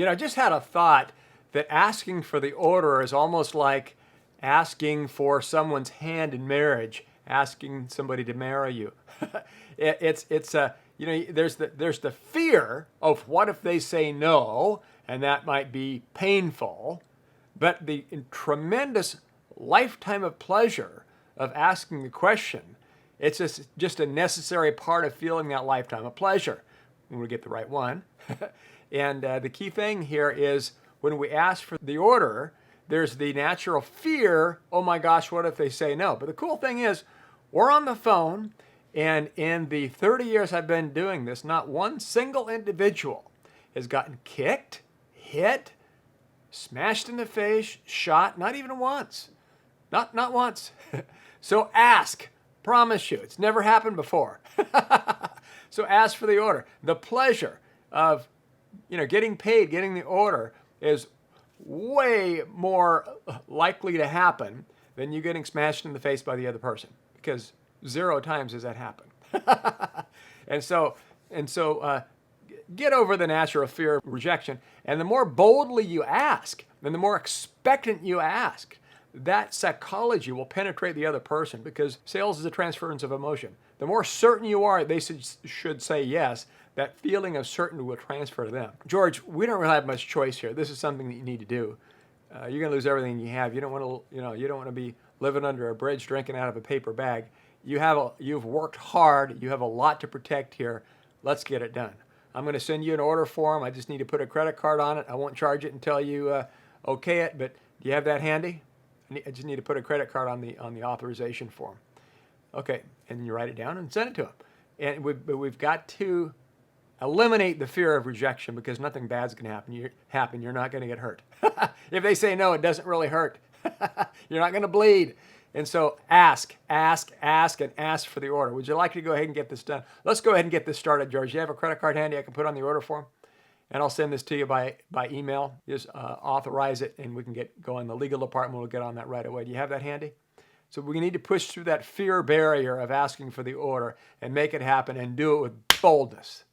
I just had a thought that asking for the order is almost like asking for someone's hand in marriage, asking somebody to marry you. There's the fear of what if they say no, and that might be painful, but the tremendous lifetime of pleasure of asking the question, it's just a necessary part of feeling that lifetime of pleasure when we get the right one. And the key thing here is when we ask for the order, there's the natural fear, oh my gosh, what if they say no? But the cool thing is, we're on the phone, and in the 30 years I've been doing this, not one single individual has gotten kicked, hit, smashed in the face, shot, not even once. Not once. So ask. Promise you, it's never happened before. So ask for the order. The pleasure of getting paid, getting the order is way more likely to happen than you getting smashed in the face by the other person, because 0 times has that happened. and so get over the natural fear of rejection, and the more boldly you ask, and the more expectant you ask, that psychology will penetrate the other person, because sales is a transference of emotion. The more certain you are they should say yes, that feeling of certainty will transfer to them. George, we don't really have much choice here. This is something that you need to do. You're going to lose everything you have. You don't want to be living under a bridge drinking out of a paper bag. You've worked hard. You have a lot to protect here. Let's get it done. I'm going to send you an order form. I just need to put a credit card on it. I won't charge it until you okay it, but do you have that handy? I just need to put a credit card on the authorization form. Okay, and you write it down and send it to them. And we've got to eliminate the fear of rejection, because nothing bad's going to happen. You're not going to get hurt. If they say no, it doesn't really hurt. You're not going to bleed. And so ask, and ask for the order. Would you like to go ahead and get this done? Let's go ahead and get this started, George. You have a credit card handy I can put on the order form? And I'll send this to you by email. Just authorize it, and we can get going. The legal department will get on that right away. Do you have that handy? So we need to push through that fear barrier of asking for the order and make it happen, and do it with boldness.